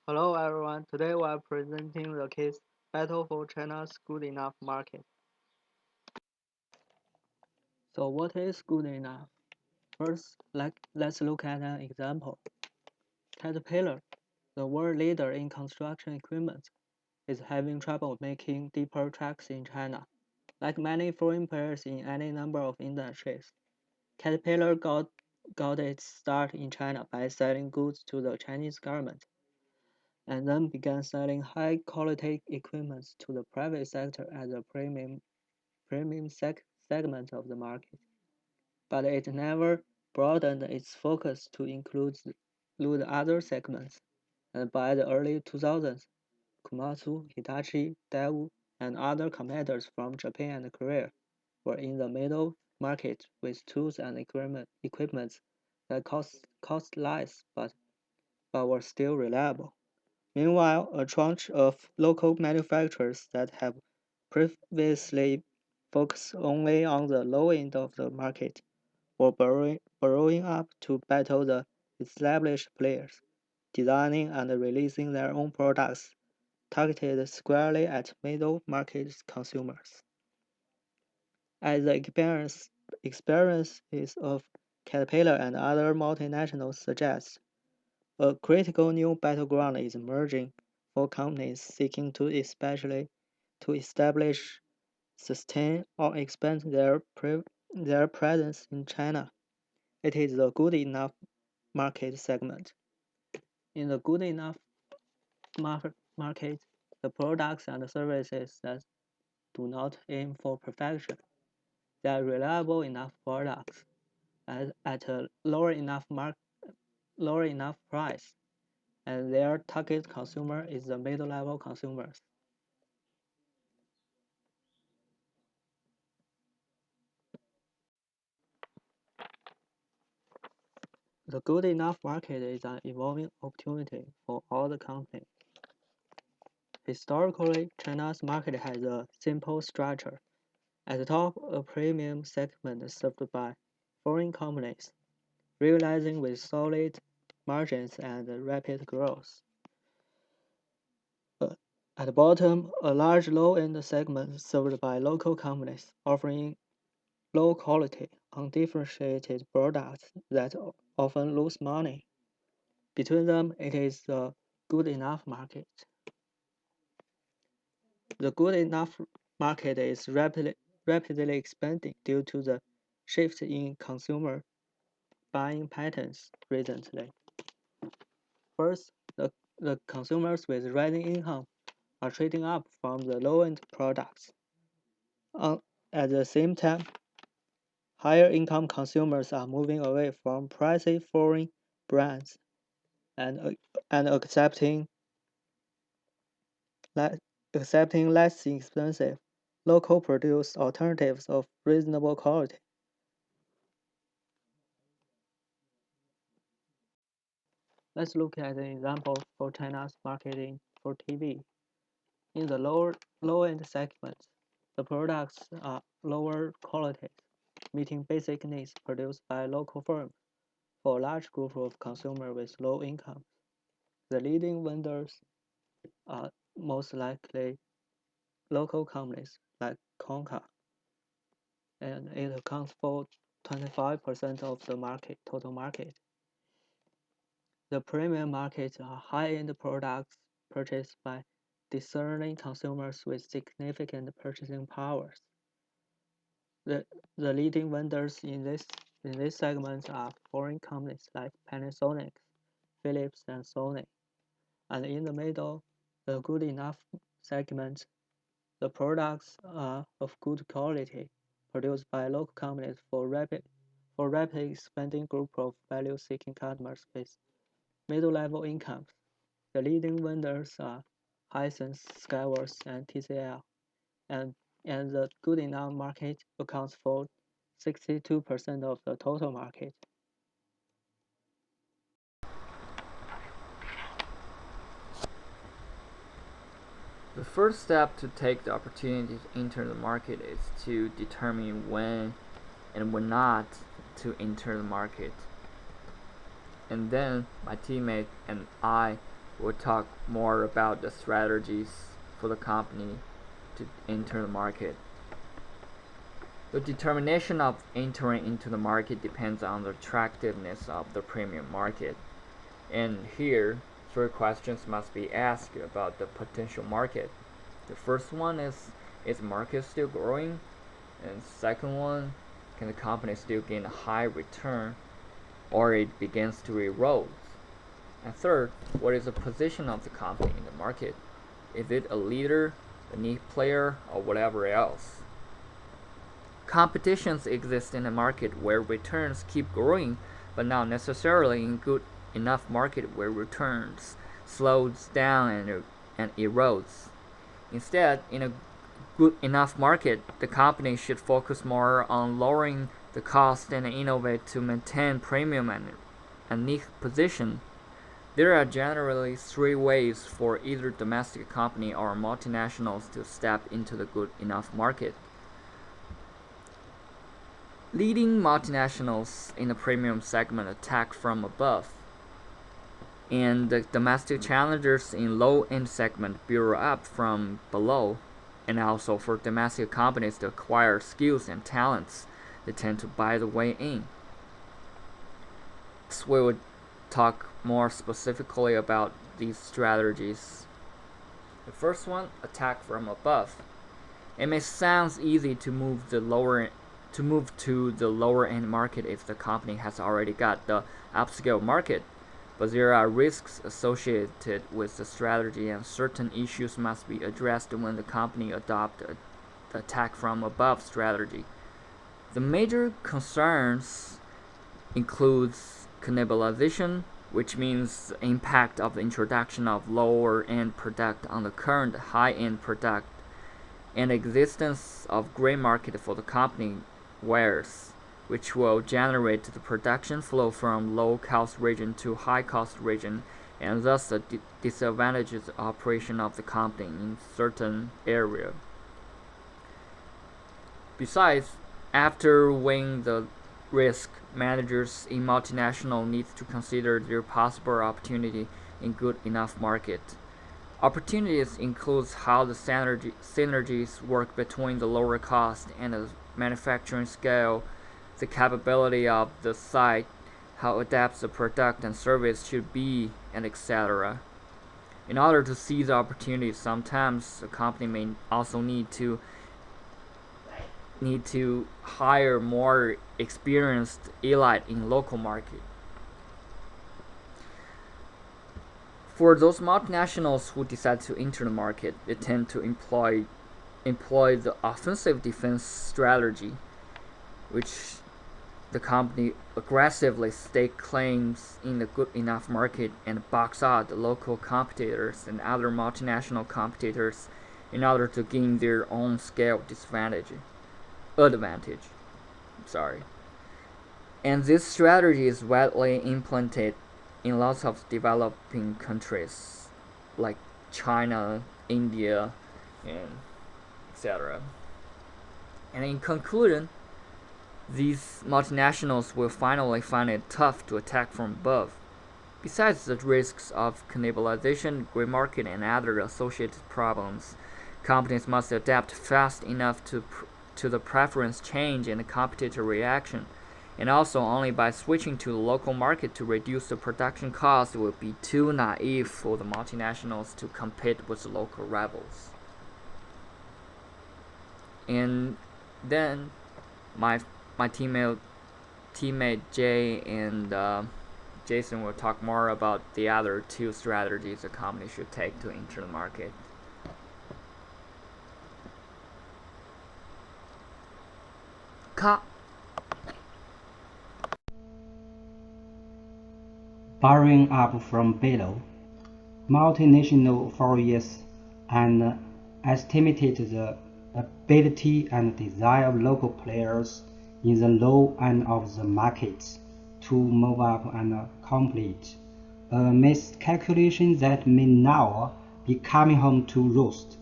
Hello everyone, today we are presenting the case Battle for China's Good Enough Market. So what is good enough? First, let's look at an example. Caterpillar, the world leader in construction equipment, is having trouble making deeper tracks in China. Like many foreign players in any number of industries, Caterpillar got its start in China by selling goods to the Chinese government, and then began selling high-quality equipment to the private sector as a segment of the market. But it never broadened its focus to include other segments, and by the early 2000s, Komatsu, Hitachi, Daewoo, and other competitors from Japan and Korea were in the middle market with tools and equipment that cost less but were still reliable. Meanwhile, a tranche of local manufacturers that have previously focused only on the low end of the market were borrowing up to battle the established players, designing and releasing their own products targeted squarely at middle market consumers. As the experiences of Caterpillar and other multinationals suggest, a critical new battleground is emerging for companies seeking to establish, sustain, or expand their presence in China. It is the good enough market segment. In the good enough market, the products and services that do not aim for perfection. They are reliable enough products at a lower enough price, and their target consumer is the middle-level consumers. The good enough market is an evolving opportunity for all the companies. Historically, China's market has a simple structure. At the top, a premium segment served by foreign companies, realizing with solid margins and rapid growth. At the bottom, a large low-end segment served by local companies, offering low-quality, undifferentiated products that often lose money. Between them, it is the good enough market. The good enough market is rapidly expanding due to the shift in consumer buying patterns recently. First, the consumers with rising income are trading up from the low-end products. At the same time, higher income consumers are moving away from pricey foreign brands and accepting less expensive, local produced alternatives of reasonable quality. Let's look at an example for China's marketing for TV. In the low-end segments, the products are lower quality, meeting basic needs produced by local firms for a large group of consumers with low incomes. The leading vendors are most likely local companies like Conca, and it accounts for 25% of the total market. The premium markets are high-end products purchased by discerning consumers with significant purchasing powers. The leading vendors in this segment are foreign companies like Panasonic, Philips, and Sony. And in the middle, the good enough segment, the products are of good quality, produced by local companies for rapid expanding group of value-seeking customers with middle-level incomes. The leading vendors are Hisense, Skyworth, and TCL, and the good enough market accounts for 62% of the total market. The first step to take the opportunity to enter the market is to determine when and when not to enter the market. And then my teammate and I we'll talk more about the strategies for the company to enter the market. The determination of entering into the market depends on the attractiveness of the premium market. And here, three questions must be asked about the potential market. The first one is the market still growing? And second one, can the company still gain a high return or it begins to erode? And third, what is the position of the company in the market? Is it a leader, a niche player, or whatever else? Competitions exist in a market where returns keep growing, but not necessarily in good enough market where returns slows down and erodes. Instead, in a good enough market, the company should focus more on lowering the cost and innovate to maintain premium and niche position. There are generally three ways for either domestic company or multinationals to step into the good enough market. Leading multinationals in the premium segment attack from above, and the domestic challengers in low-end segment build up from below. And also for domestic companies to acquire skills and talents, they tend to buy the way in. So we will talk more specifically about these strategies. The first one, attack from above. It may sound easy to move to the lower end market if the company has already got the upscale market, but there are risks associated with the strategy and certain issues must be addressed when the company adopts the attack from above strategy. The major concerns includes cannibalization, which means the impact of the introduction of lower end product on the current high end product, and existence of gray market for the company wares, which will generate the production flow from low-cost region to high-cost region, and thus disadvantages the operation of the company in certain area. Besides, after weighing the risk, managers in multinational need to consider their possible opportunity in good enough market. Opportunities includes how the synergies work between the lower cost and the manufacturing scale, the capability of the site, how adapts the product and service should be, and etc. In order to seize the opportunity, sometimes a company may also need to hire more experienced elite in local market. For those multinationals who decide to enter the market, they tend to employ the offensive defense strategy, which the company aggressively stake claims in the good enough market and box out the local competitors and other multinational competitors in order to gain their own scale advantage. And this strategy is widely implemented in lots of developing countries like China, India, and etc. And in conclusion, these multinationals will finally find it tough to attack from above. Besides the risks of cannibalization, gray market, and other associated problems, companies must adapt fast enough to the preference change and the competitor reaction, and also only by switching to the local market to reduce the production cost will be too naive for the multinationals to compete with the local rivals. And then my teammate Jay and Jason will talk more about the other two strategies a company should take to enter the market. Borrowing up from below, multinational authorities and estimated the ability and desire of local players in the low end of the market to move up and complete a miscalculation that may now be coming home to roost.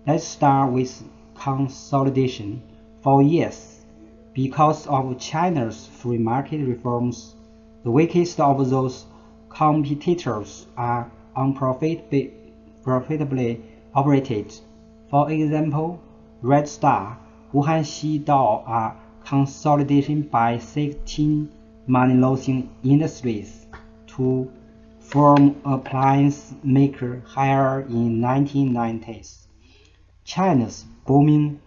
Let's start with consolidation. For years, because of China's free market reforms, the weakest of those competitors are unprofitably operated. For example, Red Star, Wuhan Xidao are consolidated by 16 money-losing industries to form appliance maker here in 1990s. China's booming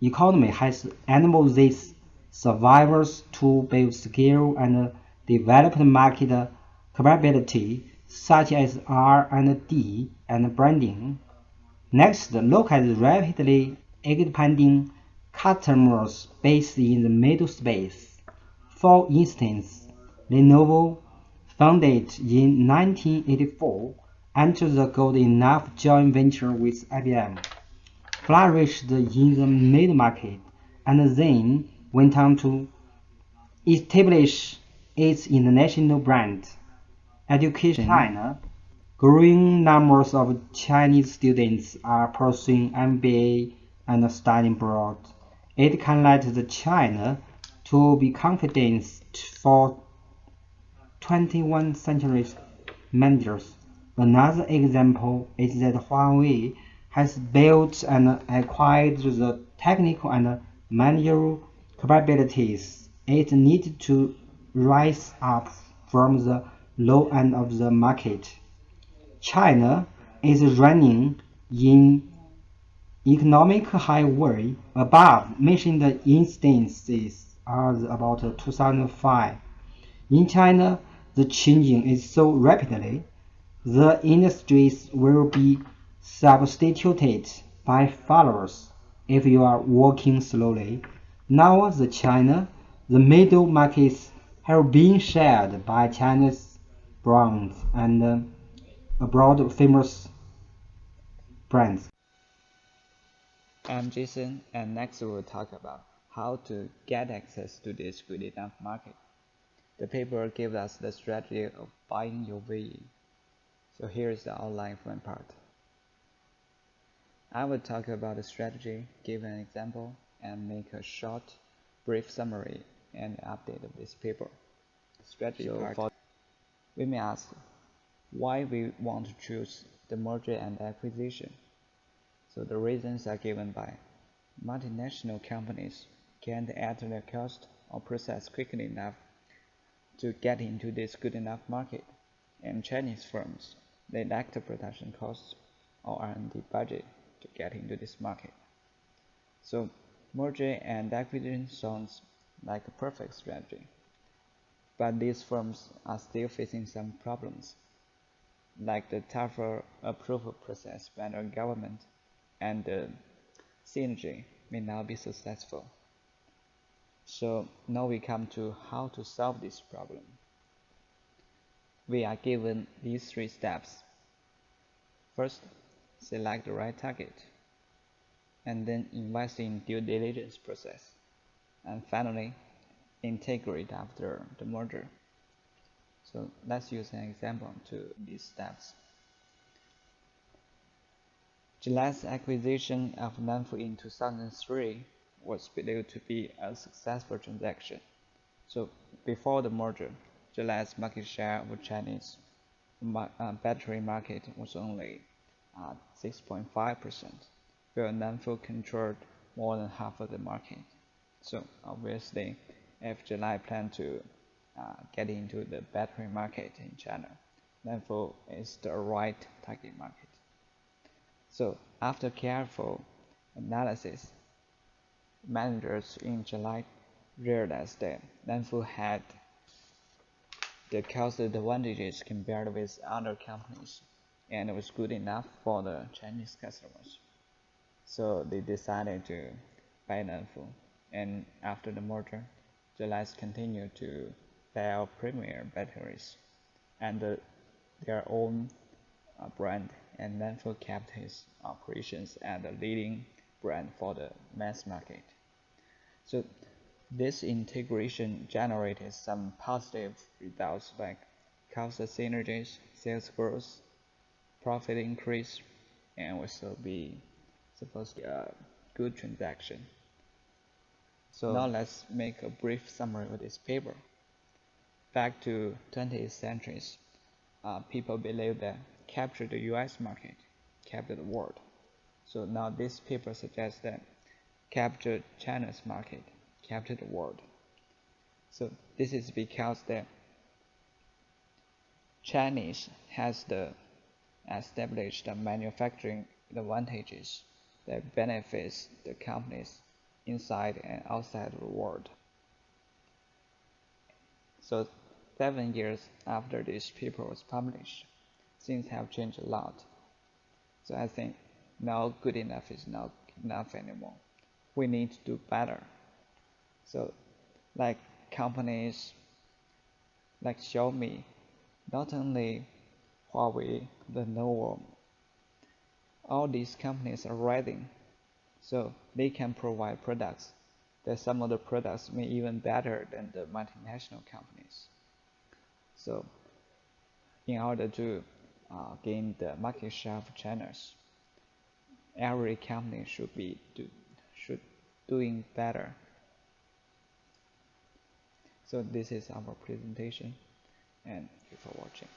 economy has enabled these survivors to build scale and develop market capability such as R&D and branding. Next, look at the rapidly expanding customer base in the middle space. For instance, Lenovo, founded in 1984, entered the good enough joint venture with IBM, flourished in the mid-market, and then went on to establish its international brand. Education in China. Growing numbers of Chinese students are pursuing MBA and studying abroad. It can lead China to be confident for 21st century managers. Another example is that Huawei has built and acquired the technical and managerial capabilities it needs to rise up from the low end of the market. China is running in economic highway above mentioned instances are about 2005. In China, the changing is so rapidly, the industries will be substituted by followers if you are working slowly. Now the middle markets have been shared by Chinese brands and abroad famous brands. I'm Jason, and next we will talk about how to get access to this good enough market. The paper gives us the strategy of buying your way in. So here is the outline for my part. I will talk about the strategy, give an example, and make a short, brief summary and update of this paper. Strategy part. We may ask why we want to choose the merger and acquisition. So the reasons are given by multinational companies can't add their cost or process quickly enough to get into this good enough market, and Chinese firms, they lack the production costs or R&D budget to get into this market. So merger and acquisition sounds like a perfect strategy, but these firms are still facing some problems, like the tougher approval process by the government, and the synergy may not be successful. So now we come to how to solve this problem. We are given these 3 steps. First, select the right target, and then invest in due diligence process, and finally, integrate after the merger. So let's use an example to these steps. Gillette's acquisition of Nanfu in 2003 was believed to be a successful transaction. So before the merger, Gillette's market share of the Chinese battery market was only 6.5%, where Nanfu controlled more than half of the market. So obviously, if Gillette planned to get into the battery market in China, Nanfu is the right target market. So after careful analysis, managers in July realized that Nanfu had the cost advantages compared with other companies, and it was good enough for the Chinese customers. So they decided to buy Nanfu, and after the merger, July continued to sell premier batteries under their own brand, and Nanfu kept his operations as a leading brand for the mass market. So this integration generated some positive results like cost synergies, sales growth, profit increase, and also be supposed to be a good transaction. So now let's make a brief summary of this paper. Back to 20th centuries, people believe that capture the US market, capture the world. So now this paper suggests that capture China's market, capture the world. So this is because the Chinese has the established manufacturing advantages that benefits the companies inside and outside the world. So 7 years after this paper was published, things have changed a lot. So I think now good enough is not enough anymore. We need to do better. So like companies like Xiaomi, not only Huawei, Lenovo, all these companies are rising, so they can provide products that some of the products may even better than the multinational companies. So in order to gain the market share of China's, every company should doing better. So this is our presentation, and thank you for watching.